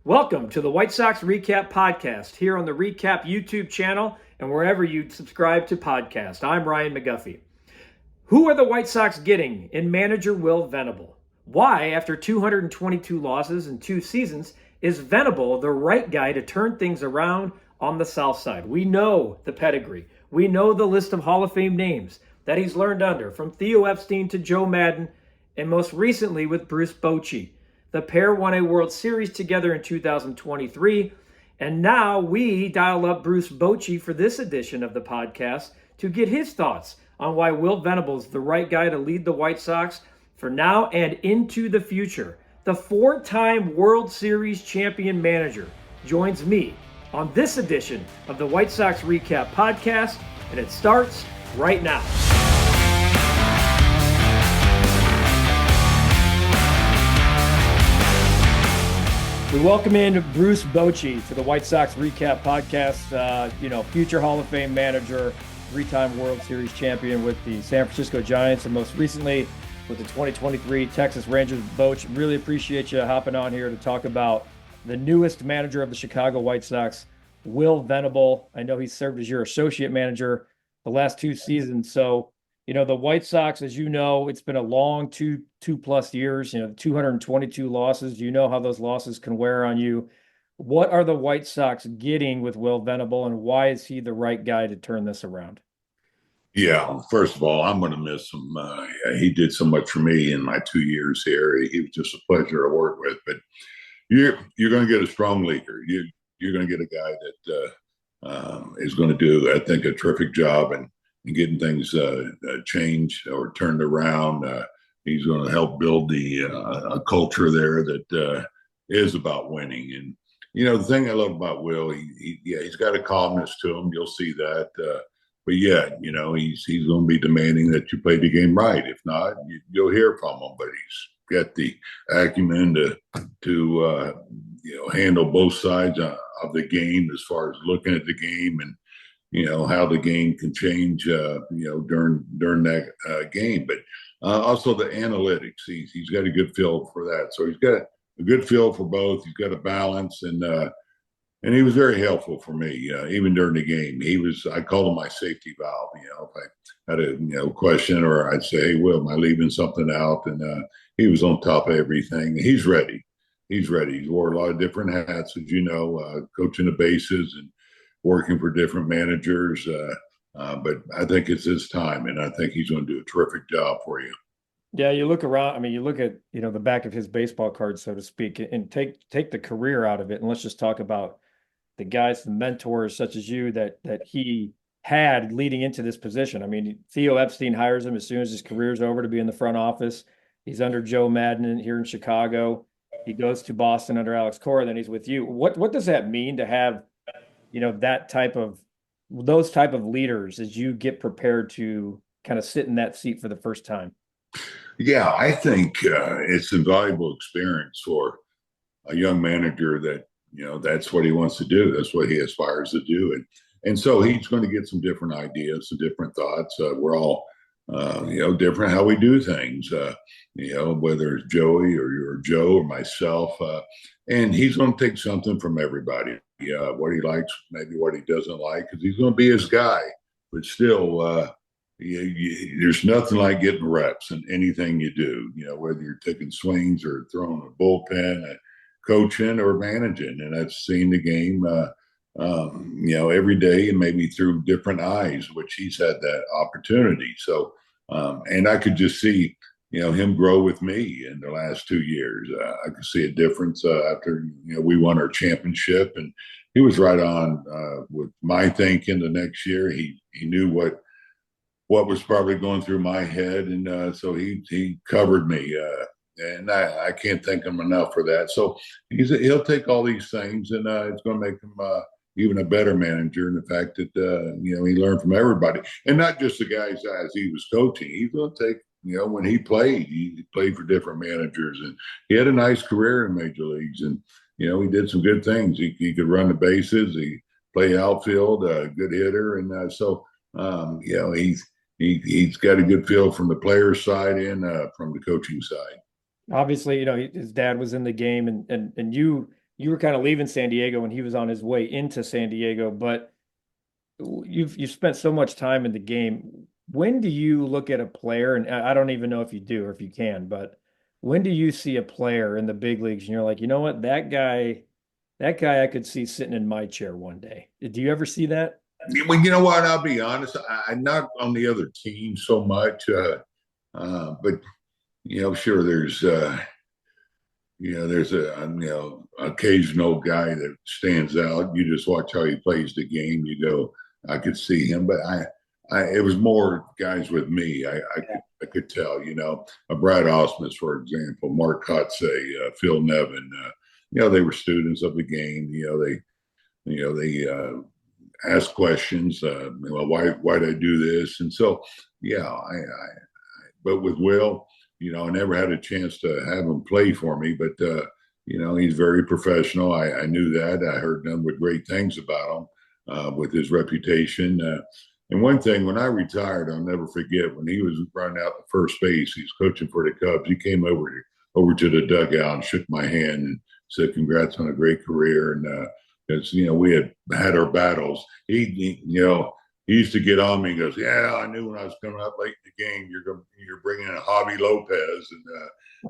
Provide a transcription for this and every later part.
Welcome to the White Sox REKAP Podcast here on the REKAP YouTube channel and wherever you subscribe to podcasts. I'm Ryan McGuffey. Who are the White Sox getting in manager Will Venable? Why, after 222 losses in 2 seasons, is Venable the right guy to turn things around on the South Side? We know the pedigree. We know the list of Hall of Fame names that he's learned under, from Theo Epstein to Joe Maddon, and most recently with Bruce Bochy. The pair won a World Series together in 2023, and now we dial up Bruce Bochy for this edition of the podcast to get his thoughts on why Will Venable is the right guy to lead the White Sox for now and into the future. The 4-time World Series champion manager joins me on this edition of the White Sox REKAP Podcast, and it starts right now. We welcome in Bruce Bochy to the White Sox REKAP Podcast. Future Hall of Fame manager, 3-time World Series champion with the San Francisco Giants, and most recently with the 2023 Texas Rangers. Boch, really appreciate you hopping on here to talk about the newest manager of the Chicago White Sox, Will Venable. I know he served as your associate manager the last 2 seasons. So, the White Sox, as you know, it's been a long two plus years, 222 losses. You know how those losses can wear on you. What are the White Sox getting with Will Venable, and why is he the right guy to turn this around? Yeah, first of all, I'm going to miss him. He did so much for me in my 2 years here. He was just a pleasure to work with. But you're going to get a strong leader. You're going to get a guy that is going to do, I think, a terrific job and getting things changed or turned around. He's going to help build a culture there that is about winning. And the thing I love about Will, he's got a calmness to him. You'll see that. But yeah, he's going to be demanding that you play the game right. If not, you'll hear from him. But he's got the acumen to handle both sides of the game as far as looking at the game and how the game can change during that game. But also the analytics, he's got a good feel for that. So he's got a good feel for both. He's got a balance, and he was very helpful for me, even during the game. I called him my safety valve. If I had a question, or I'd say, "Hey, Will, am I leaving something out?" And he was on top of everything. He's ready. He's wore a lot of different hats, as you know, coaching the bases and working for different managers. But I think it's his time, and I think he's going to do a terrific job for you. Yeah, you look around. You look at the back of his baseball card, so to speak, and take the career out of it, and let's just talk about the guys, the mentors such as you that he had leading into this position. Theo Epstein hires him as soon as his career's over to be in the front office. He's under Joe Maddon here in Chicago. He goes to Boston under Alex Cora. Then he's with you. What does that mean to have those type of leaders as you get prepared to kind of sit in that seat for the first time? Yeah, I think it's a valuable experience for a young manager that, that's what he wants to do. That's what he aspires to do. And so he's going to get some different ideas, some different thoughts. We're all, different how we do things, whether it's Joey or Joe or myself. And he's going to take something from everybody. What he likes, maybe what he doesn't like, because he's going to be his guy. But still, there's nothing like getting reps in anything you do, whether you're taking swings or throwing a bullpen, coaching or managing. And that's seeing the game, every day and maybe through different eyes, which he's had that opportunity. So, and I could just see, him grow with me in the last 2 years. I could see a difference after, we won our championship, and he was right on with my thinking the next year. He knew what was probably going through my head. And so he covered me. And I can't thank him enough for that. So he'll take all these things, and it's going to make him even a better manager. And the fact that, he learned from everybody, and not just the guys as he was coaching. He's going to take, when he played for different managers, and he had a nice career in major leagues, and, he did some good things. He could run the bases. He played outfield, a good hitter. And so, he's got a good feel from the player side and from the coaching side. Obviously, his dad was in the game, and you you were kind of leaving San Diego when he was on his way into San Diego, but you've spent so much time in the game. When do you look at a player, and I don't even know if you do or if you can, but when do you see a player in the big leagues and you're like, you know what, that guy I could see sitting in my chair one day. Do you ever see that? Well, you know what? I'll be honest. I'm not on the other team so much, but sure, there's a occasional guy that stands out. You just watch how he plays the game. You go, I could see him, but it was more guys with me. I could tell, Brad Osmus, for example, Mark Kotze, Phil Nevin, they were students of the game. They ask questions. Why did I do this? And so, but with Will, I never had a chance to have him play for me, but he's very professional. I knew that. I heard nothing but great things about him with his reputation. And one thing, when I retired, I'll never forget when he was running out to first base. He's coaching for the Cubs. He came over to the dugout and shook my hand and said, "Congrats on a great career." And because we had our battles. He used to get on me and goes, "Yeah, I knew when I was coming up late in the game, you're bringing in Javi Lopez."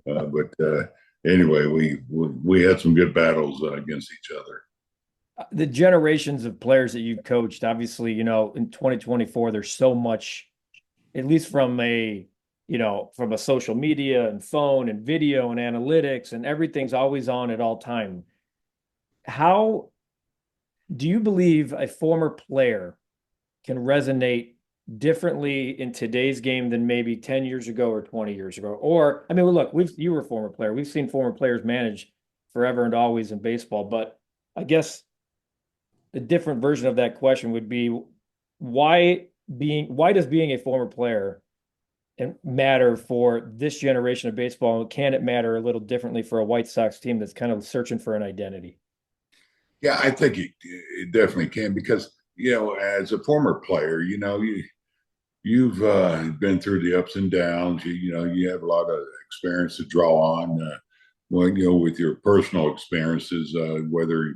And but anyway, we had some good battles against each other. The generations of players that you've coached, obviously, in 2024, there's so much, at least from a social media and phone and video and analytics, and everything's always on at all time. How do you believe a former player can resonate differently in today's game than maybe 10 years ago or 20 years ago? Or, I mean, look, you were a former player. We've seen former players manage forever and always in baseball, but I guess a different version of that question would be why does being a former player matter for this generation of baseball? And can it matter a little differently for a White Sox team that's kind of searching for an identity? Yeah, I think it definitely can because, as a former player, you've been through the ups and downs. You have a lot of experience to draw on. With your personal experiences, whether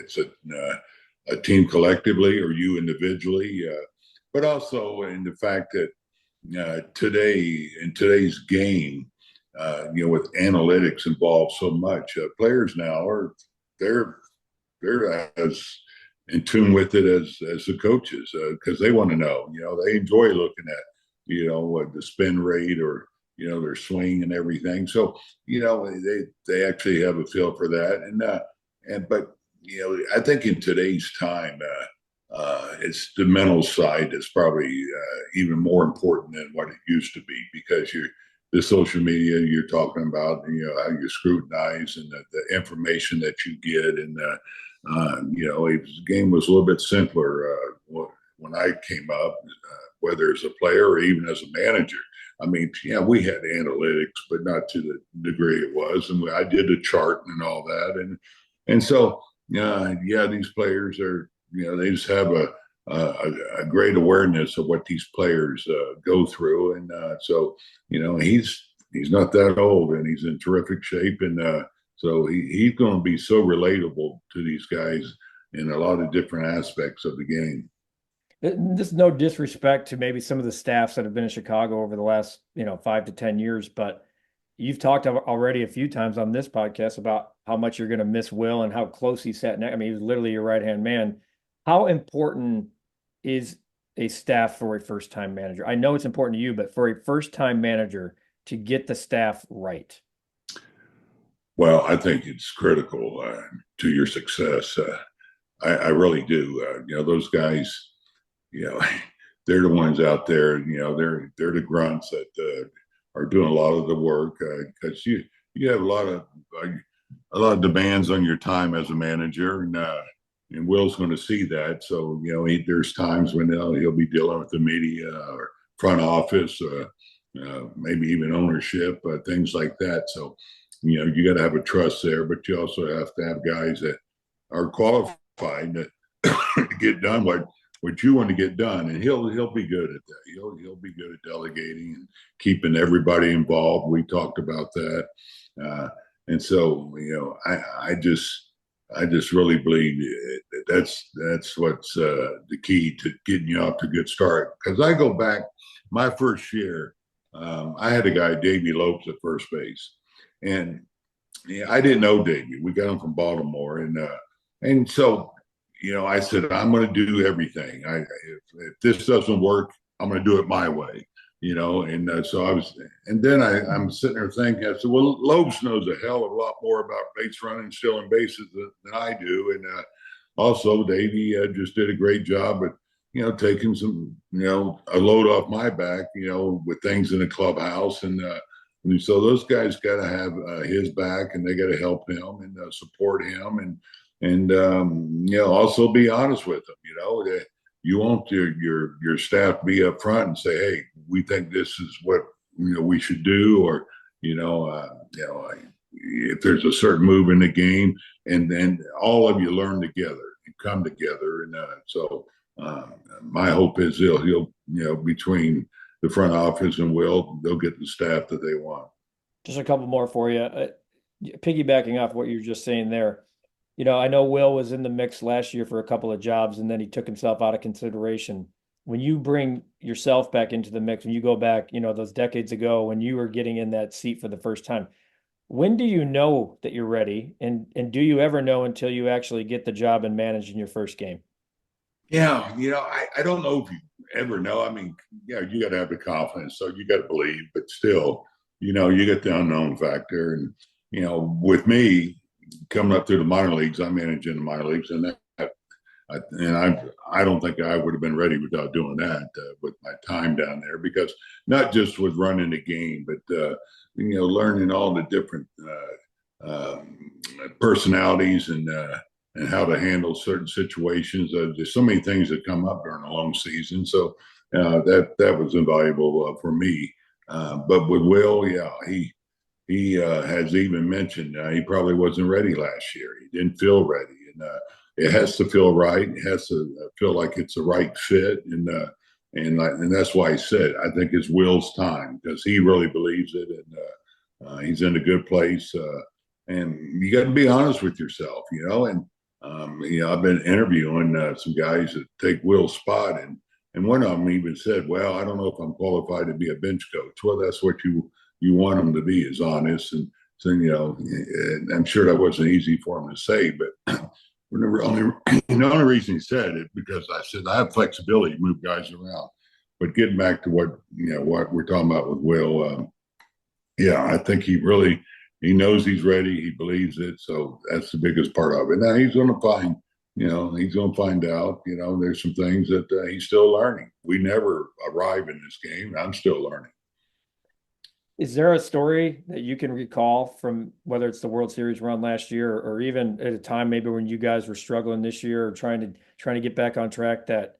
it's a team collectively or you individually, but also in the fact that in today's game, with analytics involved so much, players now they're as in tune with it as the coaches because they want to know. They enjoy looking at what the spin rate or their swing and everything. So they actually have a feel for that. But I think in today's time, it's the mental side that's probably even more important than what it used to be because the social media you're talking about, how you scrutinize and the information that you get. And, the game was a little bit simpler when I came up, whether as a player or even as a manager. I mean, we had analytics, but not to the degree it was. And I did a chart and all that. And so, these players are, they just have a great awareness of what these players go through. And so, he's not that old and he's in terrific shape. And so he's going to be so relatable to these guys in a lot of different aspects of the game. This is no disrespect to maybe some of the staffs that have been in Chicago over the last, 5 to 10 years, but you've talked already a few times on this podcast about how much you're going to miss Will and how close he sat next. I mean, he was literally your right-hand man. How important is a staff for a first-time manager? I know it's important to you, but for a first-time manager to get the staff right. Well, I think it's critical to your success. I really do. Those guys, they're the ones out there. They're the grunts that are doing a lot of the work because you have a lot of demands on your time as a manager, and Will's going to see that. So there's times when he'll be dealing with the media or front office, maybe even ownership, things like that. So you got to have a trust there, but you also have to have guys that are qualified to get done what you want to get done, and he'll be good at that. He'll be good at delegating and keeping everybody involved. We talked about that, and so I just I just really believe that's what's the key to getting you off to a good start. Because I go back, my first year, I had a guy, Davey Lopes, at first base, and yeah, I didn't know Davey. We got him from Baltimore, and so I said I'm going to do everything. If this doesn't work, I'm going to do it my way. And so I was, and then I'm sitting there thinking, I said, well, Lopes knows a hell of a lot more about base running, stealing bases than I do. And also, Davey just did a great job at, taking some, a load off my back, with things in the clubhouse. And so those guys got to have his back, and they got to help him and support him, and also be honest with him. That you want your staff to be up front and say, hey, we think this is what we should do, or if there's a certain move in the game, and then all of you learn together and come together. And so my hope is he'll between the front office and they'll get the staff that they want. Just a couple more for you. Piggybacking off what you're just saying there, I know Will was in the mix last year for a couple of jobs, and then he took himself out of consideration. When you bring yourself back into the mix, when you go back, those decades ago, when you were getting in that seat for the first time, when do you know that you're ready? And do you ever know until you actually get the job and manage in your first game? Yeah, I don't know if you ever know. I mean, you got to have the confidence, so you got to believe, but still, you get the unknown factor. And, with me coming up through the minor leagues, I managed in the minor leagues, and I don't think I would have been ready without doing that with my time down there, because not just with running the game, but, learning all the different personalities and how to handle certain situations. There's so many things that come up during a long season. So that was invaluable for me. But with Will, yeah, he has even mentioned he probably wasn't ready last year. He didn't feel ready. And it has to feel right. It has to feel like it's the right fit. And that's why he said, I think it's Will's time, because he really believes it. And he's in a good place. And you got to be honest with yourself, and I've been interviewing some guys that take Will's spot, and one of them even said, well, I don't know if I'm qualified to be a bench coach. Well, that's what you want them to be, is honest. And so, and I'm sure that wasn't easy for him to say, but the only reason he said it, because I said, I have flexibility to move guys around. But getting back to what we're talking about with Will, I think he knows he's ready. He believes it. So that's the biggest part of it. Now he's going to find out, there's some things that he's still learning. We never arrive in this game. I'm still learning. Is there a story that you can recall from, whether it's the World Series run last year, or even at a time maybe when you guys were struggling this year, or trying to get back on track, that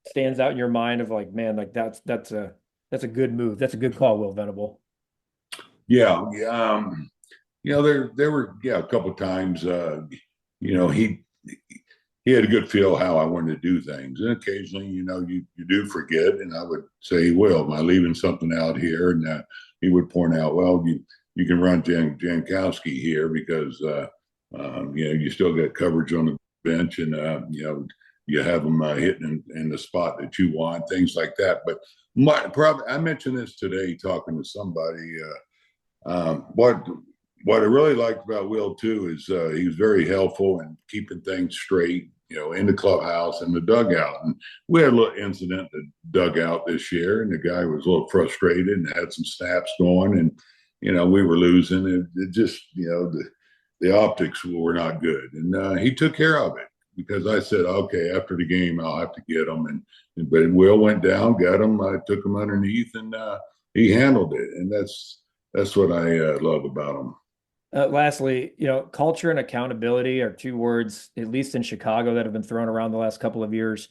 stands out in your mind of like, man, like that's a good move. That's a good call, Will Venable. Yeah. There were a couple of times, he had a good feel how I wanted to do things. And occasionally, you do forget. And I would say, Will, am I leaving something out here? And he would point out, well, you can run Jankowski here because, you still got coverage on the bench, and, you have them hitting in the spot that you want, things like that. But I mentioned this today talking to somebody. What I really liked about Will too is he was very helpful in keeping things straight, in the clubhouse and the dugout. And we had a little incident in the dugout this year, and the guy was a little frustrated and had some snaps going, and we were losing. It just the optics were not good, and he took care of it, because I said, okay, after the game I'll have to get him, but Will went down, got him, I took him underneath, and he handled it, and that's what I love about him. Lastly, culture and accountability are two words, at least in Chicago, that have been thrown around the last couple of years,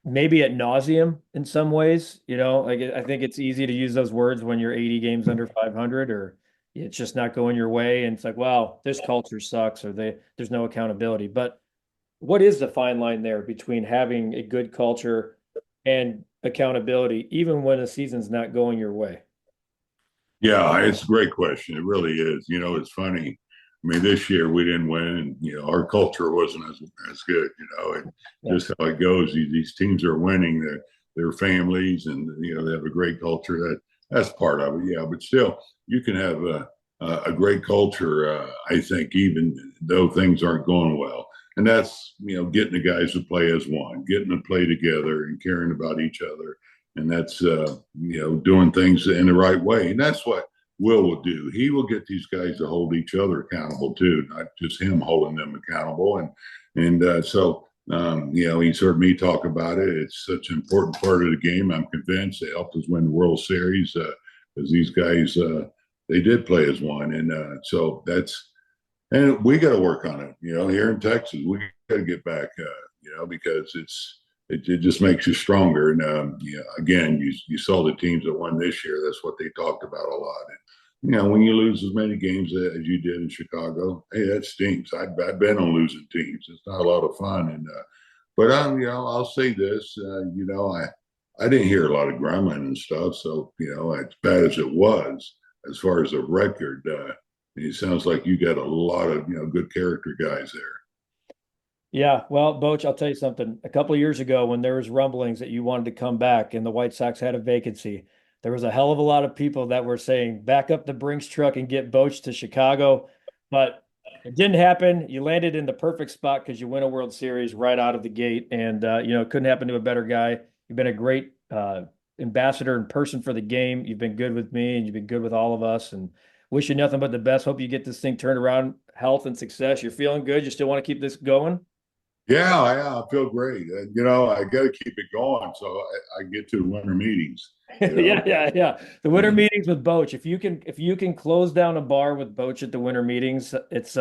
maybe ad nauseum in some ways. Like, I think it's easy to use those words when you're 80 games under 500, or it's just not going your way. And it's like, well, this culture sucks, or there's no accountability. But what is the fine line there between having a good culture and accountability, even when a season's not going your way? Yeah, it's a great question. It really is. It's funny. mean, this year we didn't win, and our culture wasn't as good, and just how it goes. These teams are winning, their families, and they have a great culture. That's part of it, yeah. But still, you can have a great culture. I think even though things aren't going well, and that's getting the guys to play as one, getting to play together, and caring about each other, and that's doing things in the right way, and that's what Will do. He will get these guys to hold each other accountable too, not just him holding them accountable. So he's heard me talk about it. It's such an important part of the game. I'm convinced it helped us win the World Series because these guys they did play as one, and so and we got to work on it. Here in Texas, we got to get back. Because it just makes you stronger. And again, you saw the teams that won this year. That's what they talked about a lot. And when you lose as many games as you did in Chicago, hey, that stinks. I've been on losing teams. It's not a lot of fun. And but I'll say this. I didn't hear a lot of grumbling and stuff. So as bad as it was, as far as the record, it sounds like you got a lot of good character guys there. Yeah, well, Boch, I'll tell you something. A couple of years ago, when there was rumblings that you wanted to come back and the White Sox had a vacancy, there was a hell of a lot of people that were saying, back up the Brinks truck and get Boch to Chicago. But it didn't happen. You landed in the perfect spot because you win a World Series right out of the gate. And, it couldn't happen to a better guy. You've been a great ambassador and person for the game. You've been good with me and you've been good with all of us. And wish you nothing but the best. Hope you get this thing turned around, health and success. You're feeling good. You still want to keep this going? Yeah, I feel great. I got to keep it going so I get to winter meetings. Yeah. The winter meetings with Boch. If you can close down a bar with Boch at the winter meetings, it's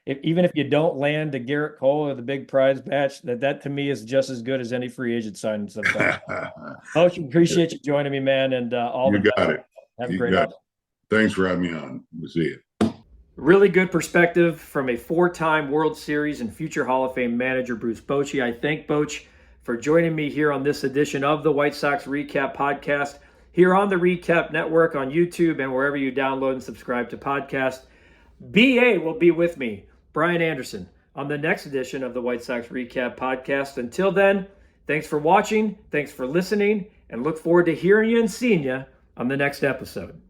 even if you don't land the Garrett Cole or the big prize batch, that to me is just as good as any free agent signing sometimes. Boch, appreciate you joining me, man, and all you the got it. Have a great night. Thanks for having me on. We'll see you. Really good perspective from a four-time World Series and future Hall of Fame manager, Bruce Bochy. I thank Boch for joining me here on this edition of the White Sox Recap Podcast, here on the Recap Network on YouTube and wherever you download and subscribe to podcasts. BA will be with me, Brian Anderson, on the next edition of the White Sox Recap Podcast. Until then, thanks for watching, thanks for listening, and look forward to hearing you and seeing you on the next episode.